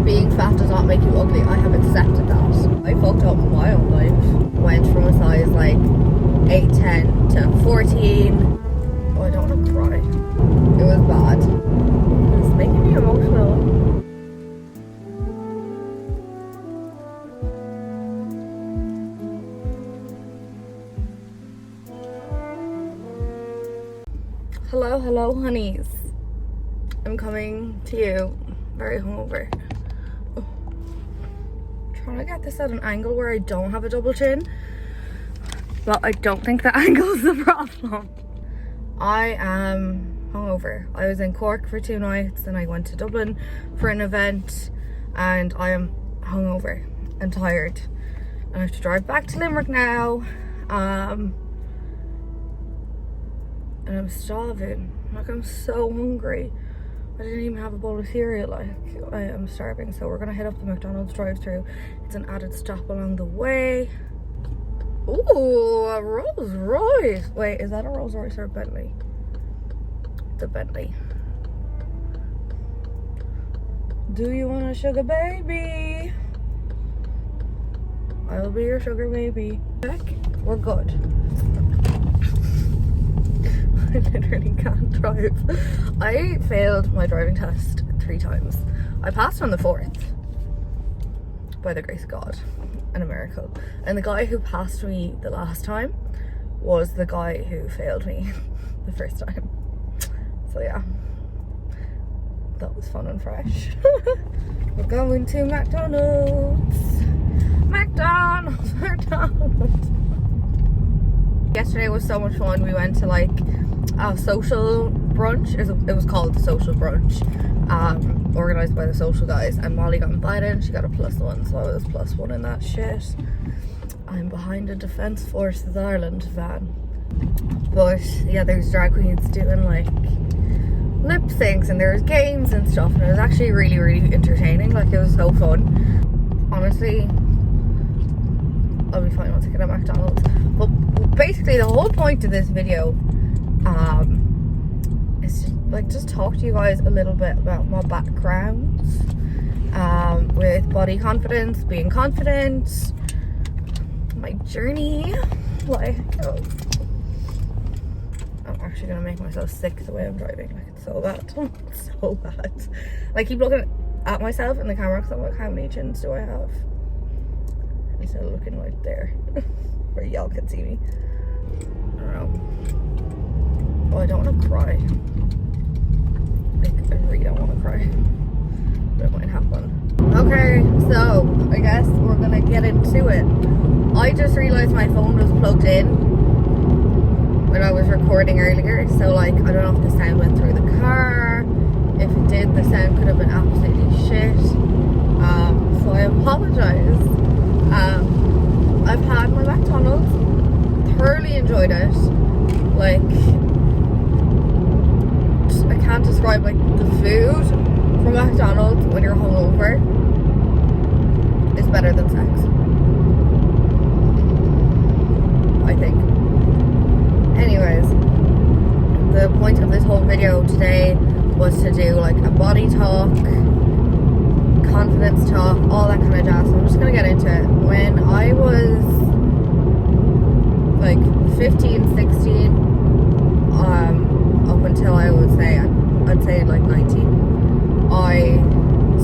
being fat does not make you ugly. I have accepted that. I fucked up my own life. Went from a size like 8, 10 to 14. Oh, I don't want to cry. It was bad. It's making me emotional. Hello, honeys. I'm coming to you very hungover. Oh. Trying to get this at an angle where I don't have a double chin, but I don't think the angle is the problem. I am hungover. I was in Cork for 2 nights and I went to Dublin for an event, and I am hungover and tired. And I have to drive back to Limerick now. And I'm starving. Like, I'm so hungry. I didn't even have a bowl of cereal. Like, I am starving. So we're gonna head up the McDonald's drive-thru. It's an added stop along the way. Ooh, a Rolls Royce. Wait, is that a Rolls Royce or a Bentley? It's a Bentley. Do you want a sugar baby? I will be your sugar baby. Check. We're good. I literally can't drive. I failed my driving test 3 times. I passed on the 4th by the grace of God and a miracle. And the guy who passed me the last time was the guy who failed me the first time. So yeah, that was fun and fresh. We're going to McDonald's. McDonald's. Yesterday was so much fun. We went to like a social brunch. It was called the social brunch, organised by the social guys, and Molly got invited. She got a +1, so I was +1 in that shit. I'm behind a Defence Forces Ireland van. But yeah, there's drag queens doing like lip syncs and there's games and stuff, and it was actually really, really entertaining. Like, it was so fun. Honestly, I'll be fine once I get at McDonald's. But basically the whole point of this video is to like just talk to you guys a little bit about my backgrounds with body confidence, being confident, my journey. Like, oh, I'm actually gonna make myself sick the way I'm driving. Like, it's so bad. It's so bad. I keep looking at myself in the camera because I'm like, how many chins do I have? Instead of looking right there where y'all can see me. I don't know. Oh, I don't want to cry. Like, I really don't want to cry, but it might happen. Okay, so I guess we're gonna get into it. I just realized my phone was plugged in when I was recording earlier, so like, I don't know if the sound went through the car. If it did, the sound could have been absolutely shit. So I apologize. I've had my McDonald's, thoroughly enjoyed it. Like, I can't describe like the food from McDonald's when you're hungover is better than sex, I think. Anyways, the point of this whole video today was to do like a body talk, confidence talk, all that kind of jazz. So I'm just gonna get into it. When I was like 15, 16, up until I would say, I'd say like 19, I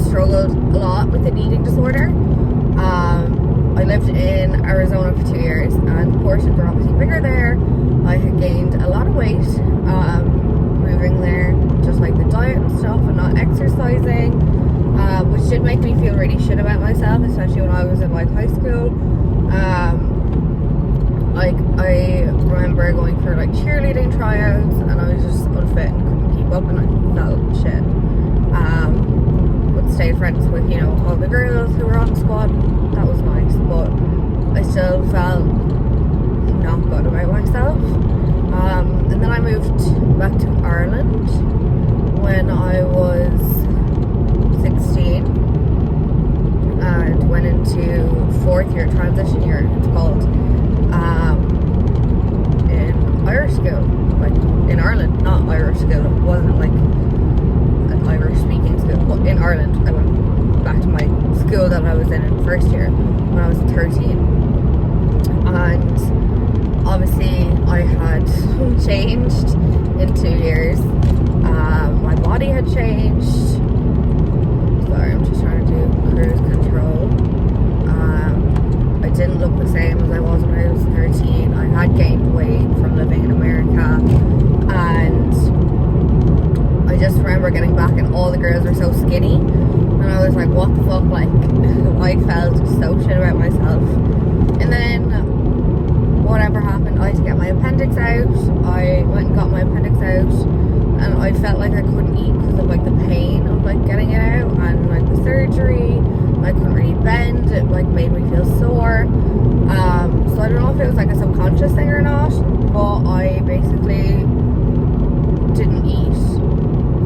struggled a lot with an eating disorder. I lived in Arizona for 2 years, and the portions were obviously bigger there. I had gained a lot of weight moving there, just like the diet and stuff, and not exercising, which did make me feel really shit about myself, especially when I was in like high school. Like, I remember going for like cheerleading tryouts, and I was just unfit and couldn't keep up, and I felt shit. But stayed friends with, you know, all the girls who were on the squad. That was nice, but I still felt not good about myself. And then I moved back to Ireland when I was 16 and went into 4th year, transition year it's called, in Irish school, like in Ireland, not Irish school. It wasn't like an Irish speaking school, but in Ireland I went back to my were so skinny, and I was like, what the fuck, like, I felt so shit about myself. And then whatever happened, I had to get my appendix out. I went and got my appendix out, and I felt like I couldn't eat because of like the pain of like getting it out, and like the surgery. I couldn't really bend. It like made me feel sore. So I don't know if it was like a subconscious thing or not, but I basically didn't eat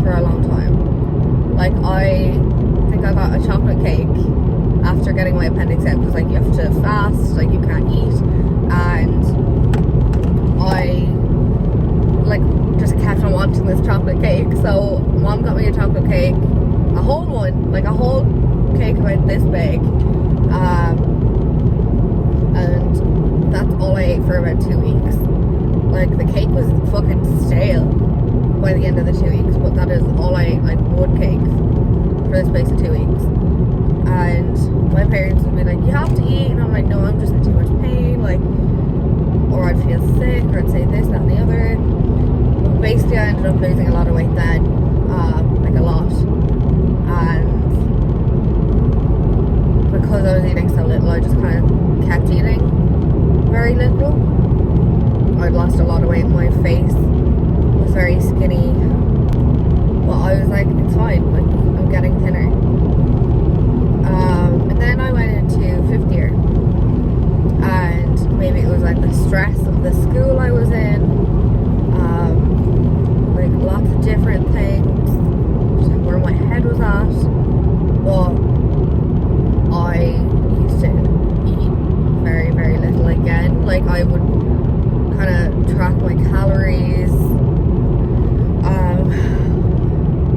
for a long time. Like, I think I got a chocolate cake after getting my appendix out, because like you have to fast, like you can't eat, and I like just kept on wanting this chocolate cake. So mom got me a chocolate cake, a whole one, like a whole cake about this big, and that's all I ate for about 2 weeks. Like, the cake was fucking stale by the end of the 2 weeks, but that is all I ate, like one cake for the space of 2 weeks. And my parents would be like, you have to eat, and I'm like, no, I'm just in too much pain, like, or I'd feel sick, or I'd say this, that, and the other. But basically I ended up losing a lot of weight then, like a lot, and because I was eating so little, I just kind of kept eating very little. I'd lost a lot of weight. My face was very skinny, but I was like, it's fine, like, I'm getting thinner. And then I went into 5th year, and maybe it was like the stress of the school I was in, like lots of different things, where my head was at, but I used to eat very, very little again. Like, I would kind of track my calories,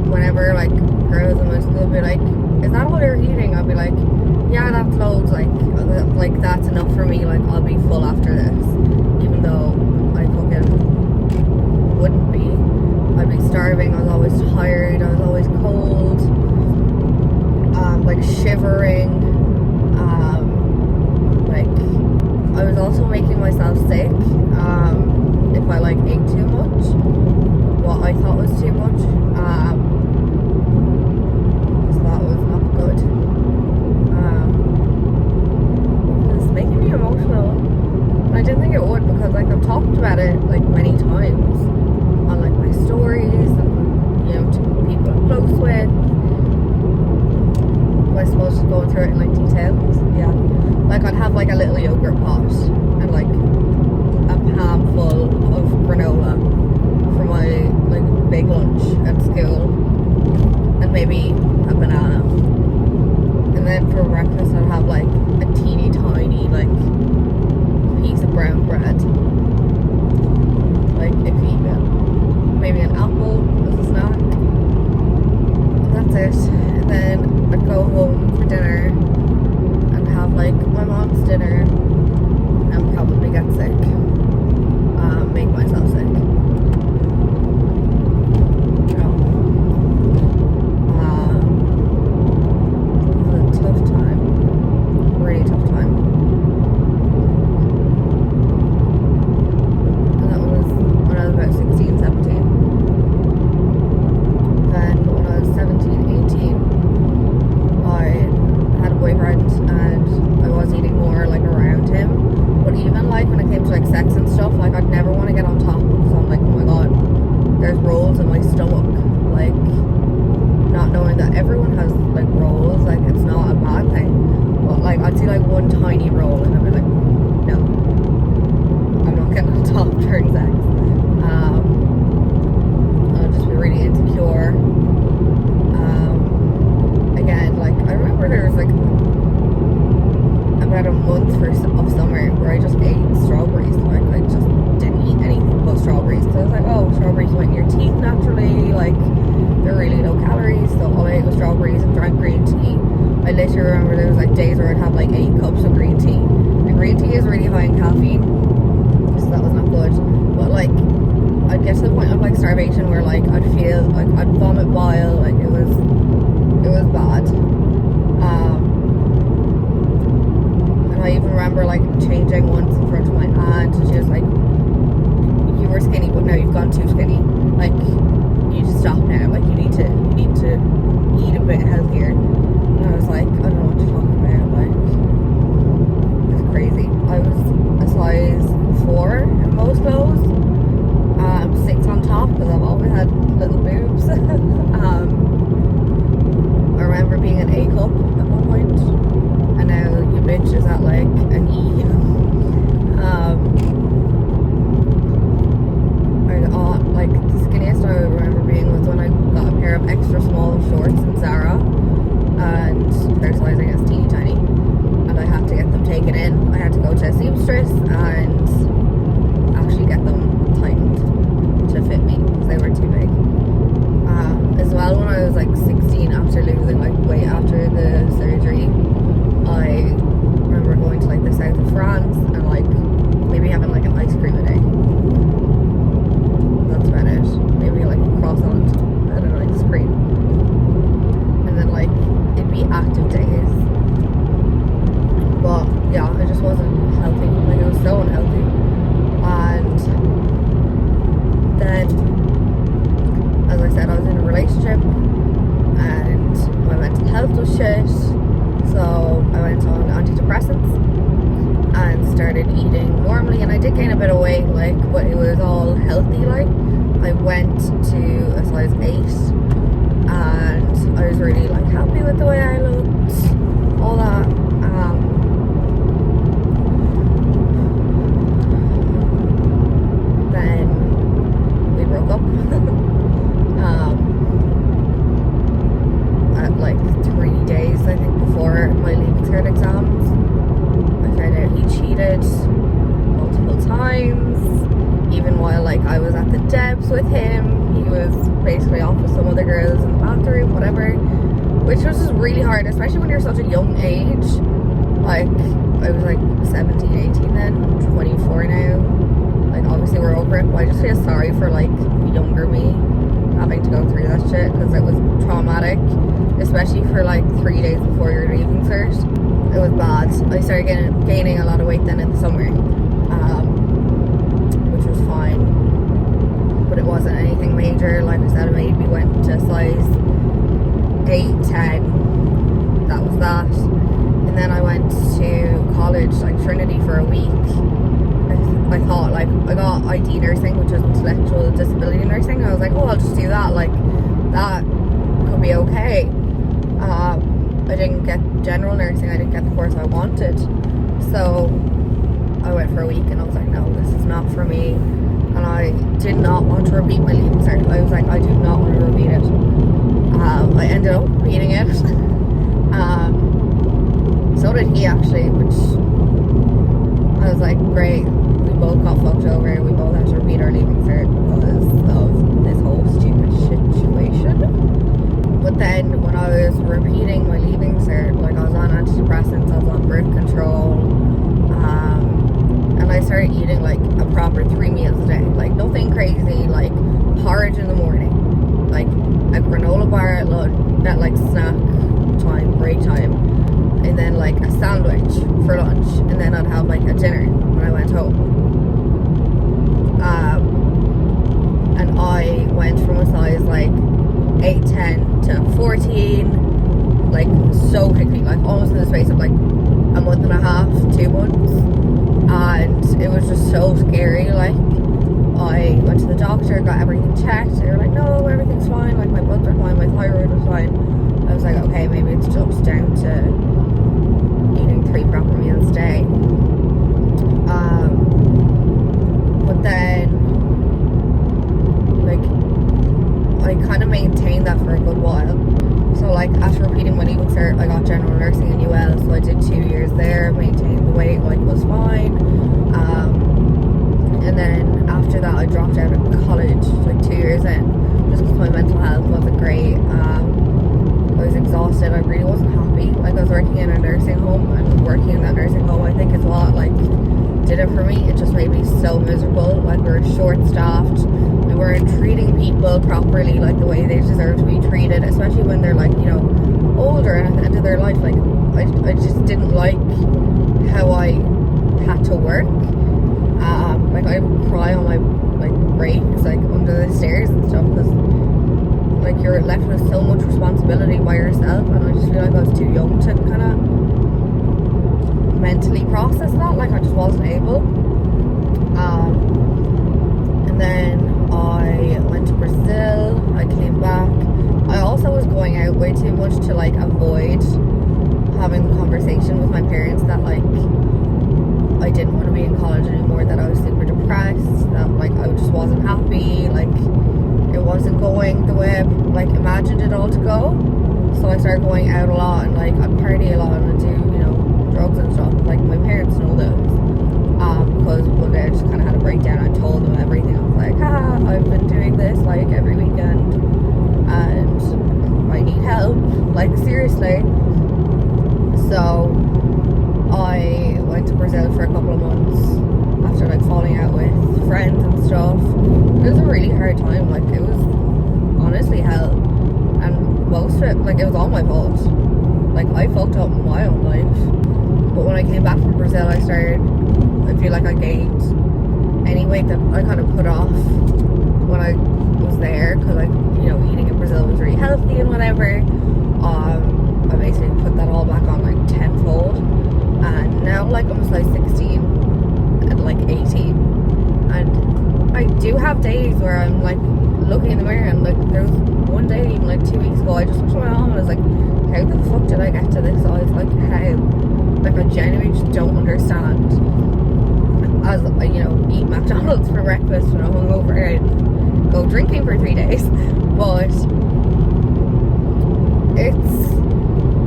whenever like girls in my school would be like, is that all you're eating? I'd be like, yeah, that's loads, like that's enough for me, like I'll be full after this, even though I fucking wouldn't be. I'd be starving. I was always tired, I was always cold, like shivering, like I was also making myself sick if I like ate too much, what I thought was too much, so that was not good. It was making me emotional. I didn't think it would, because like I've talked about it like many times on like my stories, and you know, to people I'm close with. I suppose just going through it in like details. Yeah, like I'd have like a little yogurt pot and like a palm full of granola for my like big lunch at school, and maybe a banana, and then for breakfast I'd have like a teeny tiny like piece of brown bread, like if even, maybe an apple as a snack, and that's it. And then I'd go home for dinner and have like my mom's dinner and probably get sick, make myself sick. You know, it was a tough time, really tough time. And that was when I was about 16, 17. Then when I was 17, 18, I had a boyfriend, and I was eating more like around him. But even like when it came to like sex and stuff, like I'd never want to get on top, because I'm like, oh my god, there's rolls in my stomach. Like, not knowing that everyone has like rolls, like it's not a bad thing. But like I'd see like one tiny roll and I'd be like, no, I'm not getting on top during sex. I'd just be really insecure. Again, like I remember there was like about a month of summer where I just ate strawberries. Like I just didn't eat anything but strawberries. So I was like, oh, strawberries went in your teeth naturally, like they're really low calories. So all I ate was strawberries and drank green tea. I literally remember there was like days where I'd have like 8 cups of green tea. And green tea is really high in caffeine, so that was not good. But like I'd get to the point of like starvation where like I'd feel like I'd vomit bile, like it was bad. And I even remember like changing once in front of my aunt, and she was like, you were skinny but now you've gone too skinny, like need to stop now. Like, you need to eat a bit healthier. And I was like, I don't know what to talk about. Like, it's crazy. I was a size 4 in most clothes. 6 on top because I've always had little boobs. I remember being an A cup at one point, and now your bitch is at like an E. Like the skinniest I remember being was when I got a pair of extra small shorts in Zara, and their size I guess teeny tiny, and I had to get them taken in. I had to go to a seamstress and actually get them tightened to fit me because they were too big. As well, when I was like 16, after losing like weight after the surgery, I remember going to like the south of France and like maybe having like an ice cream a day. That's about it. Maybe like a croissant and an ice cream, and then like it'd be active days. But yeah, I just wasn't healthy. Like, it was so unhealthy. And then, as I said, I was in a relationship and my mental health was shit, so I went on antidepressants and started eating normally, and I did gain a bit of weight, like, but it was all healthy. Like, I went to a size 8 and I was really like happy with the way I looked, all that. Then we broke up. At like 3 days, I think, before my leaving cert exams, I found out he cheated multiple times. Even while like I was at the depths with him, he was basically off with some other girls in the bathroom, whatever, which was just really hard, especially when you're such a young age. Like, I was like 17, 18 then, I'm 24 now. Like, obviously we're over it, but I just feel sorry for like younger me having to go through that shit, because it was traumatic, especially for like 3 days before your leaving cert. It was bad. I started gaining a lot of weight then in the summer, which was fine, but it wasn't anything major. Like I said, I maybe went to size 8, 10. That was that. And then I went to college, like Trinity, for a week. I thought, like, I got ID nursing, which was intellectual disability nursing. I was like, oh, I'll just do that. Like, that could be okay. I didn't get general nursing. I didn't get the course I wanted. So I went for a week and I was like, no, this is not for me. And I did not want to repeat my leaving cert. I was like, I do not want to repeat it. I ended up repeating it. So did he, actually, which I was like, great. We both got fucked over. We both had to repeat our leaving cert because of this whole stupid situation. But then when I was repeating my leaving cert, like, I was on antidepressants, I was on birth control, and I started eating like a proper 3 meals a day. Like, nothing crazy, like porridge in the morning, like a granola bar at lunch, at like snack time, break time, and then like a sandwich for lunch, and then I'd have like a dinner when I went home. And I went from a size like 8, 10 to 14, like so quickly, like almost in the space of like a month and a half, 2 months. And it was just so scary. Like, I went to the doctor, got everything checked. They were like, no, everything's fine. Like, my bloods are fine, my thyroid was fine. I was like, okay, maybe it's just down to eating 3 proper meals a day. But then, like, I kind of maintained that for a good while. So, like, after repeating my leaving cert, I got general nursing in UL, so I did 2 years there, maintained the weight, like, was fine. And then after that, I dropped out of college, like 2 years in, just because my mental health wasn't great. I was exhausted. I really wasn't happy. Like, I was working in a nursing home, and working in that nursing home, I think, is what, like, did it for me. It just made me so miserable. Like, we were short-staffed. We weren't treating people properly, like the way they deserve to be treated, especially when they're, like, you know, older and at the end of their life. Like, I just didn't like how I had to work. Like, I would cry on my, like, breaks, like, under the stairs and stuff, because like you're left with so much responsibility by yourself, and I just feel like I was too young to kind of mentally process that. Like I just wasn't able. And then I went to Brazil. I came back. I also was going out way too much to like avoid having the conversation with my parents that like I didn't want to be in college anymore, that I was super depressed, that like I just wasn't happy, like it wasn't going the way I like imagined it all to go. So I started going out a lot and like I party a lot and I do, you know, drugs and stuff. Like my parents know those. Because one day I just kind of had a breakdown. I told them everything. I was like, I've been doing this like every weekend and I need help, like seriously. So I went to Brazil for a couple of months after like falling out with friends and stuff. It was a really hard time. Like it was honestly hell, and most of it, like it was all my fault. Like I fucked up my own life. But when I came back from Brazil, I feel like I gained any weight that I kind of put off when I was there, because like, you know, eating in Brazil was really healthy and whatever. I basically put that all back on like tenfold, and now like I'm a size 16 and like 18, and I do have days where I'm like looking in the mirror, and like there was one day even like 2 weeks ago I just looked at my mom and I was like, how the fuck did I get to this size? Like how? Like I genuinely just don't understand. As I, you know, eat McDonald's for breakfast when I'm hungover and go drinking for 3 days, but it's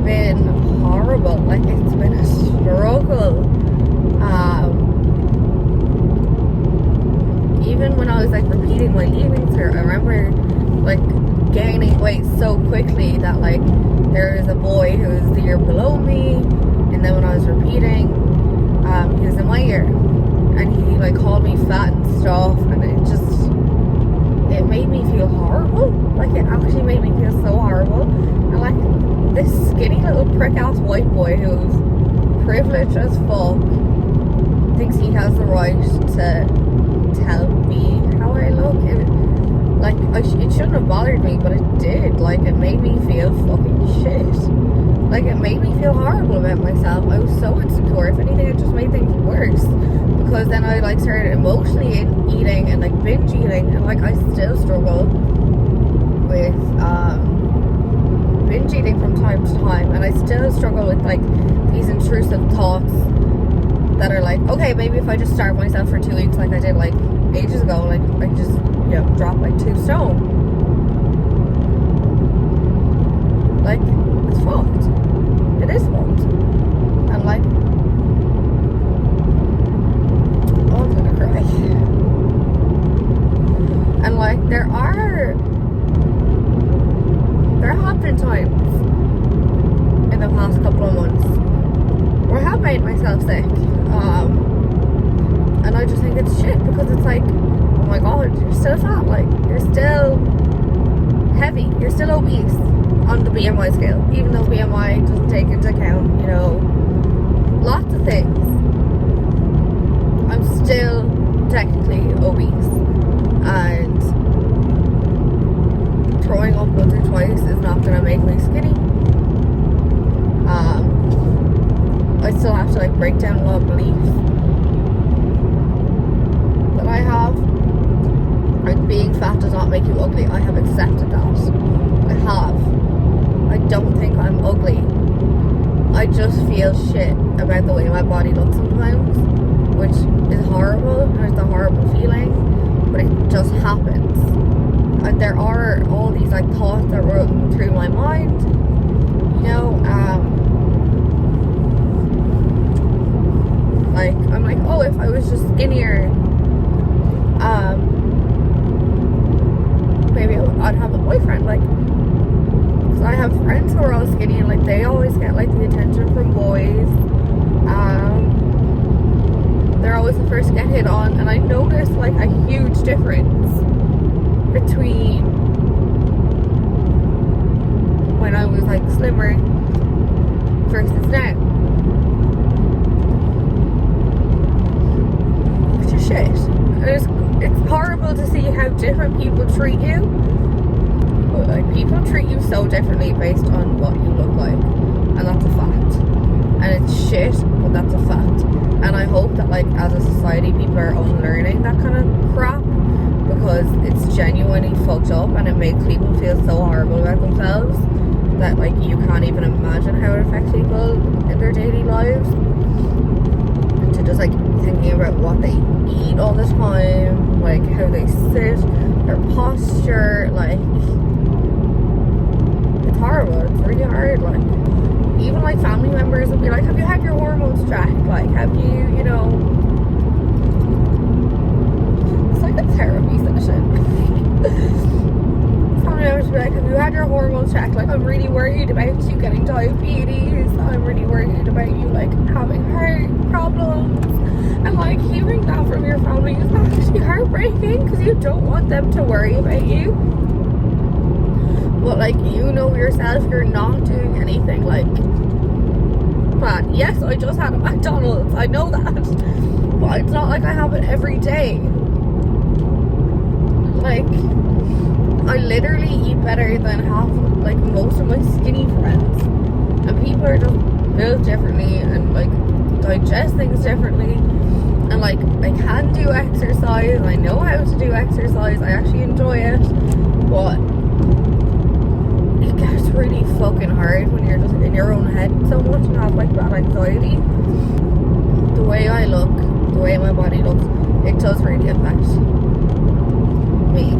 been horrible. Like it's been a struggle. Even when I was like repeating my leaving cert, I remember like gaining weight so quickly that like there was a boy who was the year below me, and then when I was repeating, he was in my year, and he like called me fat and stuff, and it made me feel horrible. Like it actually made me feel so horrible. And like this skinny little prick ass white boy who's privileged as fuck thinks he has the right to tell me how I look. It shouldn't have bothered me, but it did. Like it made me feel fucking shit. Like it made me feel horrible about myself. I was so insecure. If anything, it just made things worse, because then I like started emotionally eating and like binge eating, and like I still struggle with binge eating from time to time, and I still struggle with like these intrusive thoughts that are like, okay, maybe if I just starve myself for 2 weeks like I did like ages ago, like I just, you know, drop like 2 stone. Like it's fucked. It is fucked. And like, oh, I'm gonna cry. And like there have been times in the past couple of months where I have made myself sick, and I just think it's shit, because it's like, oh my god, you're still fat, like you're still heavy, you're still obese on the BMI scale, even though BMI doesn't take into account, you know, lots of things. I'm still technically obese, and throwing up once or twice is not going to make me skinny. I still have to like break down a lot of beliefs that I have. Like being fat does not make you ugly. I have accepted that. I have. I don't think I'm ugly. I just feel shit about the way my body looks sometimes, which is horrible, and it's a horrible feeling, but it just happens. And there are all these like thoughts that run through my mind, you know, like I'm like, oh, if I was just skinnier, maybe I'd have a boyfriend. Like, cause I have friends who are all skinny, and like they always get like the attention from boys. They're always the first to get hit on, and I noticed like a huge difference between when I was like slimmer versus now, which is shit. It's horrible to see how different people treat you, but like people treat you so differently based on what you look like, and that's a fact. And it's shit, but that's a fact. And I hope that, like, as a society, people are unlearning that kind of crap, because it's genuinely fucked up, and it makes people feel so horrible about themselves that, like, you can't even imagine how it affects people in their daily lives. And to just, like, thinking about what they eat all the time, like, how they sit, their posture, like, it's horrible. It's really hard. Like, even, like, family members will be like, have you had your hormones checked? Like, have you, you know, it's like a therapy session. Family members will be like, have you had your hormones checked? Like, I'm really worried about you getting diabetes. I'm really worried about you, like, having heart problems. And, like, hearing that from your family is actually heartbreaking, because you don't want them to worry about you. But, like, you know yourself, you're not doing anything, like, bad. Yes, I just had a McDonald's, I know that. But it's not like I have it every day. Like, I literally eat better than half, like, most of my skinny friends. And people are just built differently and, like, digest things differently. And, like, I can do exercise, I know how to do exercise, I actually enjoy it. But it gets really fucking hard when you're just in your own head so much and have, like, bad anxiety. The way I look, the way my body looks, it does really affect me.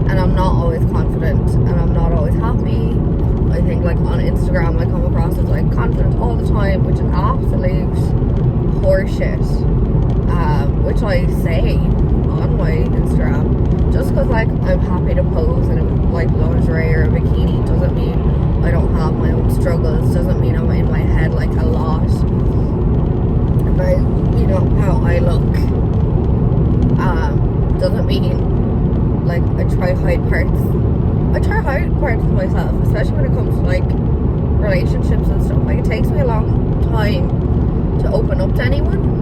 And I'm not always confident, and I'm not always happy. I think, like, on Instagram I come across as, like, confident all the time, which is absolute horseshit. Which I say on my Instagram. Just because, like, I'm happy to pose in, like, lingerie or a bikini doesn't mean I don't have my own struggles, doesn't mean I'm in my head, like, a lot about, you know, how I look. Doesn't mean, like, I try to hide parts of myself, especially when it comes to, like, relationships and stuff. Like, it takes me a long time to open up to anyone.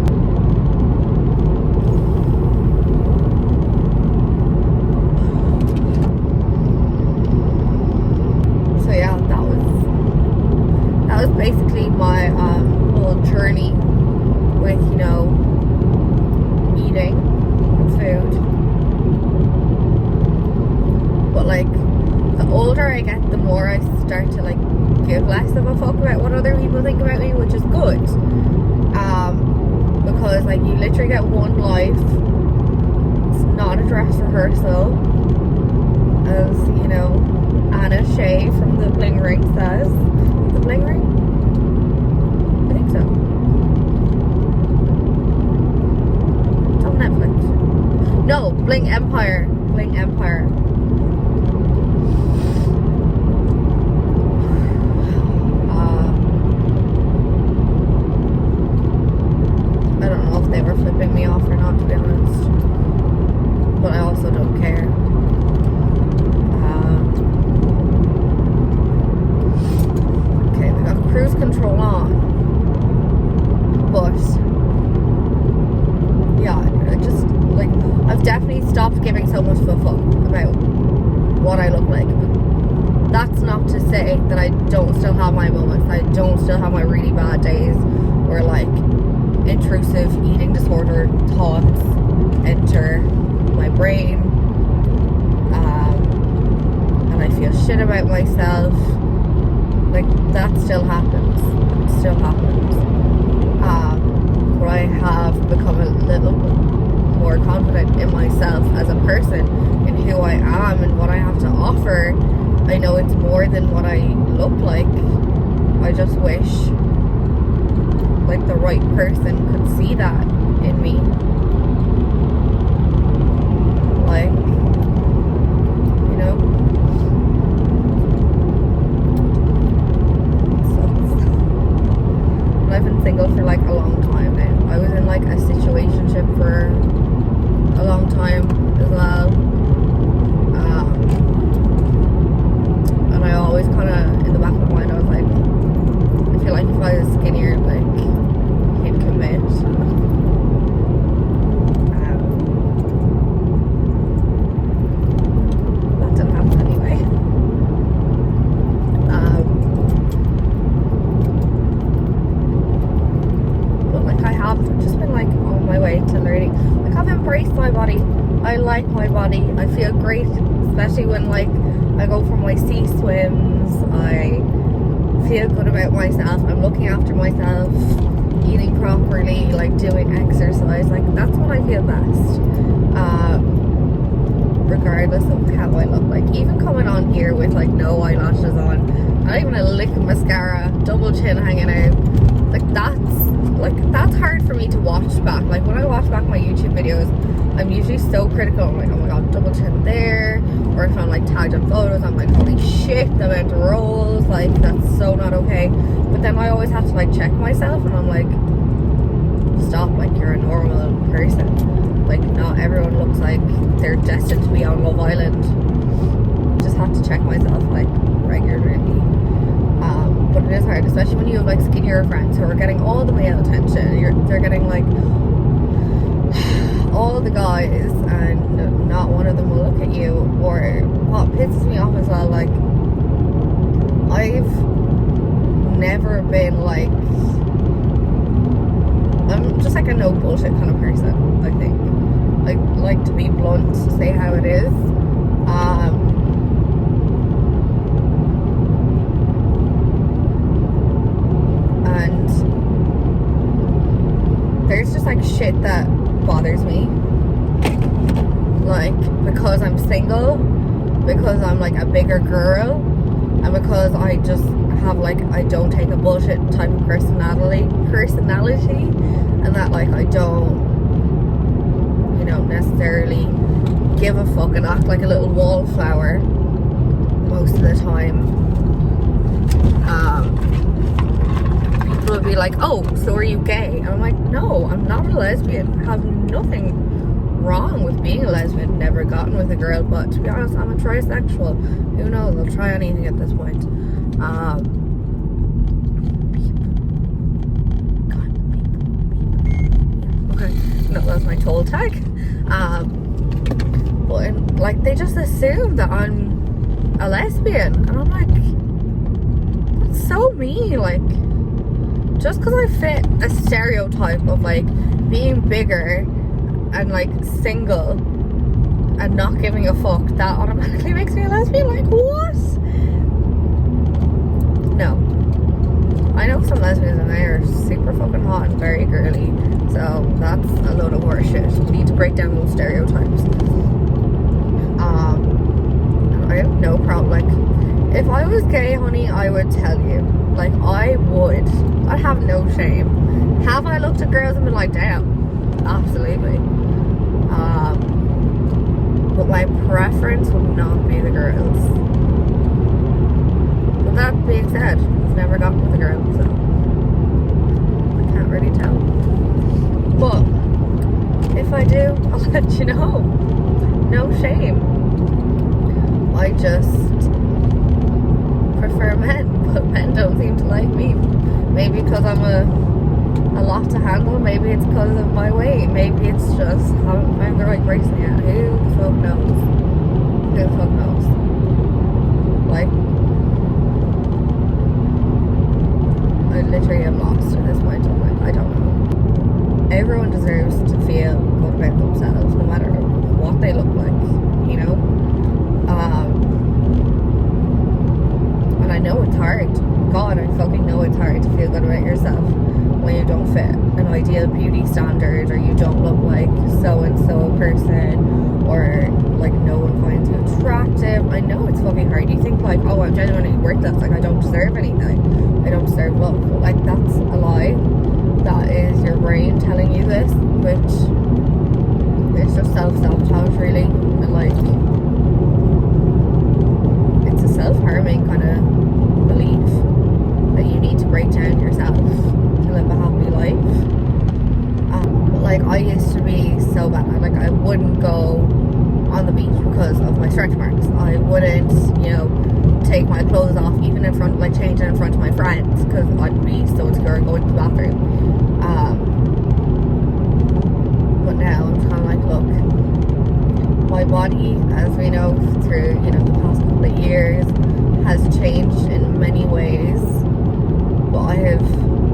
So yeah, that was basically my whole journey with, you know, eating food. But, like, the older I get, the more I start to, like, give less of a fuck about what other people think about me, which is good. Because, like, you literally get one life. It's not a dress rehearsal, as, you know, Anna Shea from the Bling Ring says. The Bling Ring? I think so. It's on Netflix. No, Bling Empire. Bling Empire. I don't know if they were flipping me off or not, to be honest. But I also don't care. Okay, we got cruise control on. But yeah, I just, like, I've definitely stopped giving so much of a fuck about what I look like. But that's not to say that I don't still have my moments. I don't still have my really bad days where, like, intrusive eating disorder thoughts enter my brain, and I feel shit about myself. Like, that still happens. It still happens. But I have become a little more confident in myself as a person, in who I am and what I have to offer. I know it's more than what I look like. I just wish, like, the right person could see that in me. Like, you know, it sucks. But I've been single for, like, a long time now. I was in, like, a situationship for a long time as well. And I always kind of, in the back of my mind, I was like, I feel like if I was skinnier, like, he'd commit. That didn't happen anyway. embrace my body. I like my body. I feel great, especially when like I go for my sea swims. I feel good about myself. I'm looking after myself, eating properly, like doing exercise. Like that's when I feel best. Regardless of how I look. Like even coming on here with like no eyelashes on, not even a lick of mascara, double chin hanging out, that's hard for me to watch back. Like when I watch back my YouTube videos, I'm usually so critical. I'm like, oh my god, double chin there. Or if I'm like tagged on photos, I'm like, holy shit, the amount of rolls, like that's so not okay. But then I always have to like check myself, and I'm like, stop, like you're a normal person. Like not everyone looks like they're destined to be on Love Island. Just have to check myself like regularly. But it is hard, especially when you have like skinnier friends who are getting all the male attention. They're getting like all the guys, and not one of them will look at you. Or what pisses me off as well, like I've never been like, I'm just like a no bullshit kind of person. I think I like to be blunt, say how it is. And there's just like shit that bothers me, like because I'm single, because I'm like a bigger girl, and because I just have like, I don't take a bullshit type of personality, and that like I don't, you know, necessarily give a fuck and act like a little wallflower most of the time. People would be like, oh, so are you gay? And I'm like, no, I'm not a lesbian. I have nothing wrong with being a lesbian. Never gotten with a girl, but to be honest, I'm a trisexual. Who knows? I'll try anything at this point. Okay, no, that's my toll tag. But like they just assume that I'm a lesbian, and I'm like, that's so mean. Like, just because I fit a stereotype of like being bigger and like single and not giving a fuck, that automatically makes me a lesbian. Like, what? No. I know some lesbians and they are super fucking hot and very girly, so that's a load of horseshit. You need to break down those stereotypes. I have no problem. Like, if I was gay, honey, I would tell you. Like, I would. I'd have no shame. Have I looked at girls and been like, damn? Absolutely. But my preference would not be the girls. But that being said, I've never gotten with a girl, so I can't really tell. But if I do, I'll let you know. No shame. I just prefer men, but men don't seem to like me. Maybe because I'm a lot to handle. Maybe it's because of my weight. Maybe it's just haven't found the right person yet. Who the fuck knows? Who the fuck knows? Like, I literally am lost at this point. I'm like, I don't know. Everyone deserves to feel good about themselves, no matter what they look like, you know? And I know it's hard. God, I fucking know it's hard to feel good about yourself when you don't fit an ideal beauty standard, or you don't look like so-and-so person, or like no one finds you attractive. I know it's fucking hard. You think like, oh, I'm genuinely worthless, like I don't deserve anything, I don't deserve love. But like, that's a lie. That is your brain telling you this, which it's just self-sabotage really. And like, it's a self-harming kind of belief that you need to break down yourself to live a happy life. But like, I used to be so bad. Like, I wouldn't go on the beach because of my stretch marks. I wouldn't, you know, take my clothes off even in front, like changing in front of my friends, because I'd be so insecure going to the bathroom. But now I'm kind of like, look, my body, as we know through, you know, the past couple of years, has changed in many ways, but I have,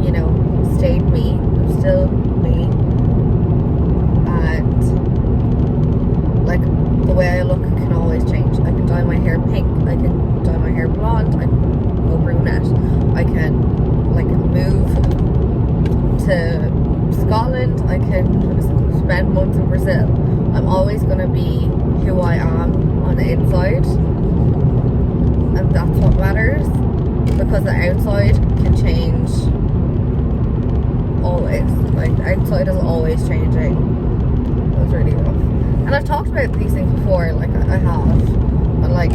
you know, stayed me. I'm still me, and like the way I look can always change. I can dye my hair pink, I can dye my hair blonde, I can go brunette, I can like move to Scotland, I can spend months in Brazil. I'm always going to be who I am on the inside, and that's what matters, because the outside can change always. Like, the outside is always changing. It was really rough. And I've talked about these things before, like I have, but like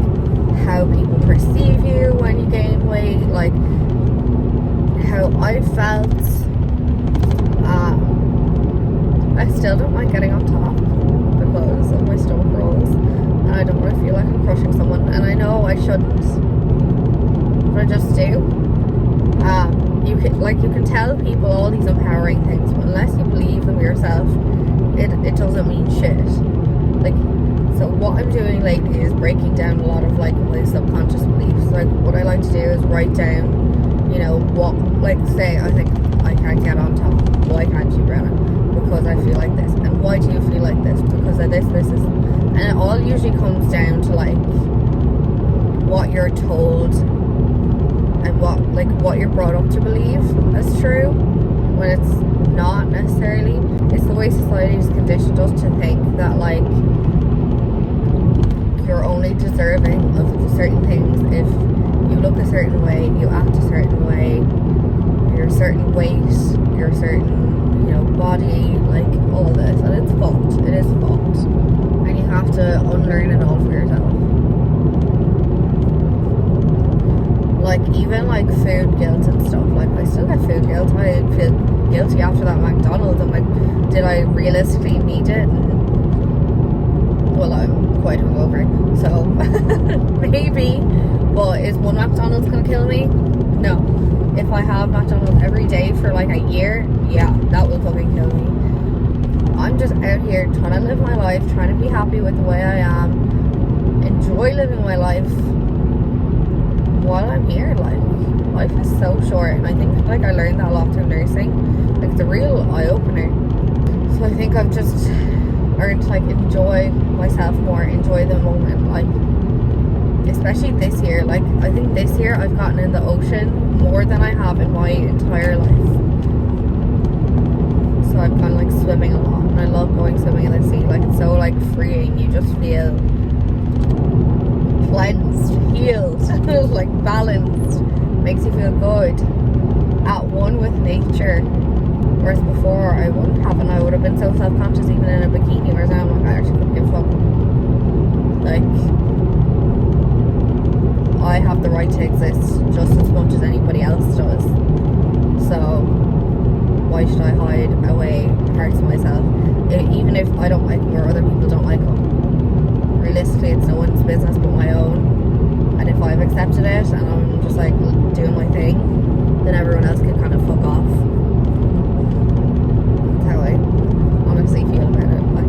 how people perceive you when you gain weight, like how I felt. I still don't like getting on top because of my stomach rolls, and I don't want to feel like I'm crushing someone, and I know I shouldn't, but I just do. You can tell people all these empowering things, but unless you believe them yourself, it doesn't mean shit. Like, so what I'm doing lately is breaking down a lot of like my subconscious beliefs. Like, what I like to do is write down, you know, what, like, say I think I can't get on top. Why can't you, Brianna? Because I feel like this. And why do you feel like this? Because of this, and it all usually comes down to like what you're told and what you're brought up to believe as true, when it's not necessarily. It's the way society has conditioned us to think that like you're only deserving of certain things if you look a certain way, you act a certain way, you're a certain weight, you're a certain, you know, body, like all this, and it's fault. It is fault, and you have to unlearn it all for yourself. Like, even like food guilt and stuff, like I still get food guilt. I feel guilty after that McDonald's. I'm like, did I realistically need it? And, well, I'm quite hungover, so maybe, but is one McDonald's gonna kill me? No. If I have McDonald's every day for like a year, yeah, that will fucking kill me. I'm just out here trying to live my life, trying to be happy with the way I am, enjoy living my life while I'm here. Like, life is so short, and I think like I learned that a lot through nursing. Like, it's a real eye-opener. So I think I've just learned to like enjoy myself more, enjoy the moment, like especially this year. Like, I think this year I've gotten in the ocean more than I have in my entire life. So I've gone like swimming a lot, and I love going swimming in the sea. Like, it's so like freeing. You just feel cleansed, healed, like balanced, makes you feel good, at one with nature. Whereas before I wouldn't have, and I would have been so self-conscious even in a bikini, whereas now I'm like, I actually couldn't give a fuck. Like, I have the right to exist just as much as anybody else does. So why should I hide away parts of myself? Even if I don't like them or other people don't like them. Realistically, it's no one's business but my own. And if I've accepted it and I'm just like doing my thing, then everyone else can kind of fuck off. That's how I honestly feel about it. Like,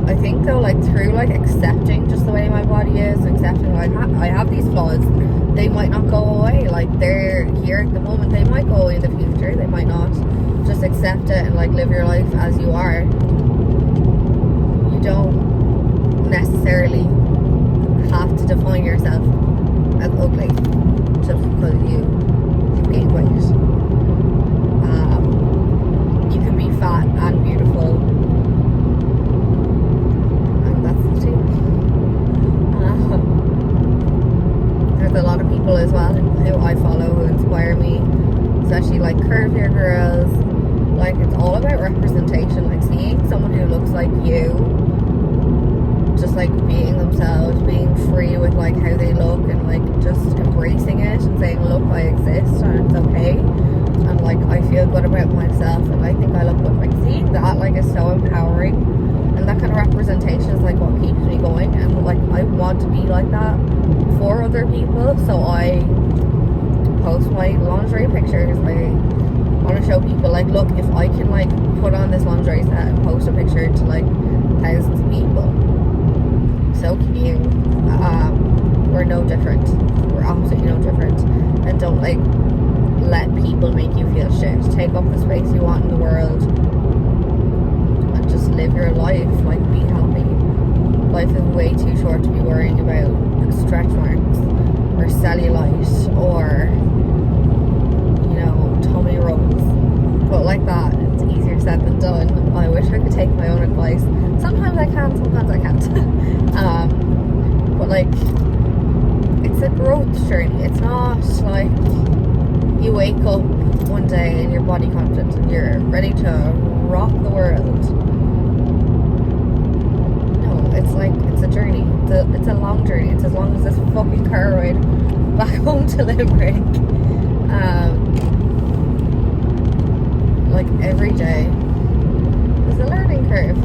I think though, like, through like accepting just the way my body is, accepting like I have these flaws, they might not go away. Like, they're here at the moment, they might go away in the future, they might not. Just accept it and like live your life as you are. You don't necessarily have to define yourself as ugly just because you gain weight. You can be fat and beautiful, and that's the truth. There's a lot of people as well who I follow who inspire me, especially like curvier girls. Like, it's all about representation. Like, seeing someone who looks like you just like being themselves, being free with like how they look, and like just embracing it and saying, look, I exist and it's okay, and like I feel good about myself and I think I look good. Like, seeing that like is so empowering, and that kind of representation is like what keeps me going, and like I want to be like that for other people. So I post my lingerie pictures. I want to show people like, look, if I can like put on this lingerie set and post a picture to like thousands of people, so can you. We're no different. We're absolutely no different. And don't like let people make you feel shit. Take up the space you want in the world and just live your life, like be happy. Life is way too short to be worrying about stretch marks or cellulite or, you know, tummy rubs. But like that, it's easier said than done. I wish I could take my own advice. Sometimes I can, sometimes I can't. But like, it's a growth journey. It's not like you wake up one day and you're body confident and you're ready to rock the world. No, it's like, it's a journey. It's a long journey. It's as long as this fucking car ride back home to Limerick. Like every day is a learning curve.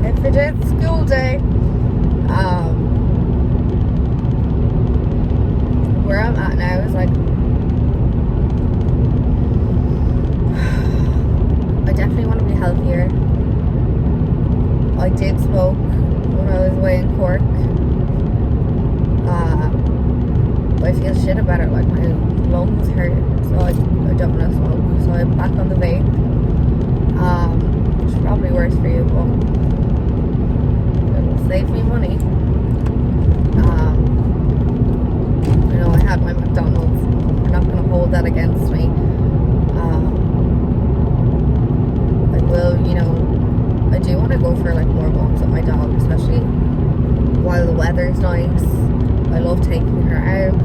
If it is school day, where I'm at now is like, I definitely want to be healthier. I did smoke when I was away in Cork. I feel shit about it, like my lungs hurt, so I don't want to smoke. So I'm back on the vape, which is probably worse for you, but it'll save me money. You know, I had my McDonald's. You're not going to hold that against me. I will, you know, I do want to go for like more walks with my dog, especially while the weather's nice. I love taking her out.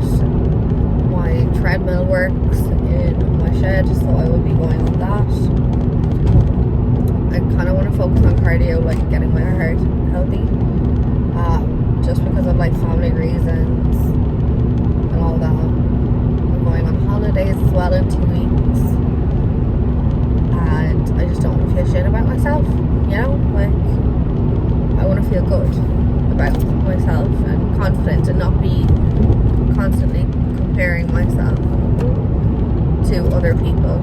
My treadmill works in my shed, so I will be going on that. I kind of want to focus on cardio, like getting my heart healthy, just because of like family reasons and all that. I'm going on holidays as well in 2 weeks, and I just don't want to feel shit about myself, you know, like I want to feel good about myself and confident and not be constantly comparing myself to other people.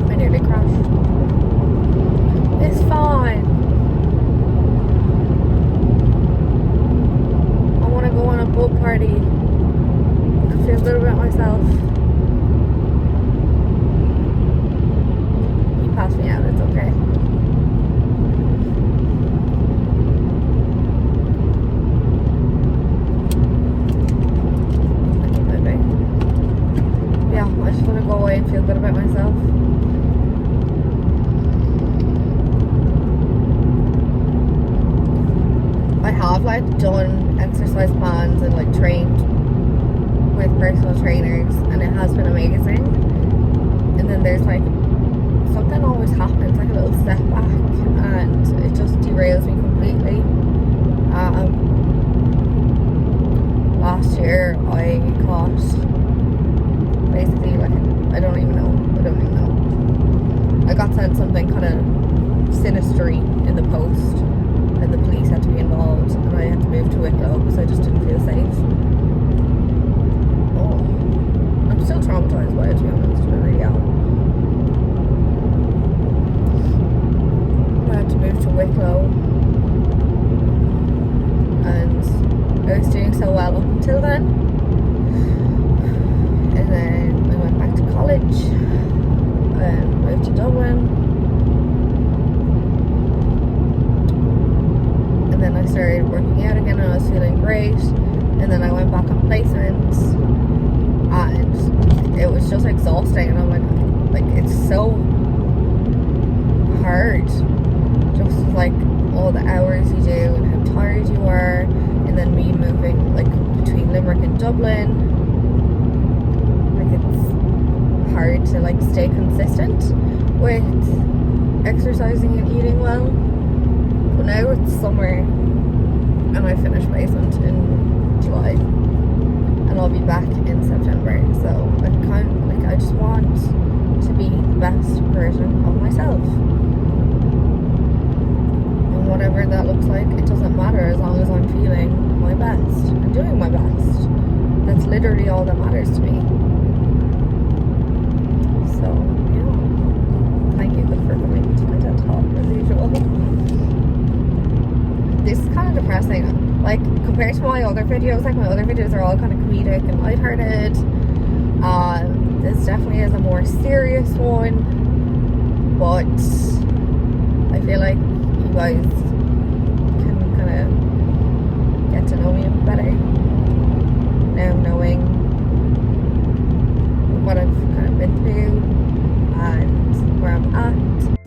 I nearly crashed. It's fine. I want to go on a boat party and feel good about myself. You passed me out, it's okay. I just want to go away and feel good about myself. I have like done exercise plans and like trained with personal trainers, and it has been amazing. And then there's like something always happens, like a little setback, and it just derails me completely. Last year I caught basically, like, I don't even know. I got sent something kind of sinistery in the post, and the police had to be involved, and I had to move to Wicklow because I just didn't feel safe. Oh, I'm still traumatized by it, to be honest. I really am. I had to move to Wicklow, and I was doing so well up until then. And then I went back to college and moved to Dublin. And then I started working out again and I was feeling great. And then I went back on placements and it was just exhausting. And I'm like it's so hard. Just like all the hours you do and how tired you are. And then me moving like between Limerick and Dublin. It's hard to like stay consistent with exercising and eating well. But now it's summer and I finish placement in July and I'll be back in September, so I just want to be the best version of myself, and whatever that looks like, it doesn't matter as long as I'm feeling my best and doing my best. That's literally all that matters to me. So, yeah. Thank you for coming to my TED Talk as usual. This is kind of depressing. Like, compared to my other videos, like my other videos are all kind of comedic and lighthearted. This definitely is a more serious one, but I feel like you guys can kind of get to know me better now, knowing what I've kind of been through and where I'm at.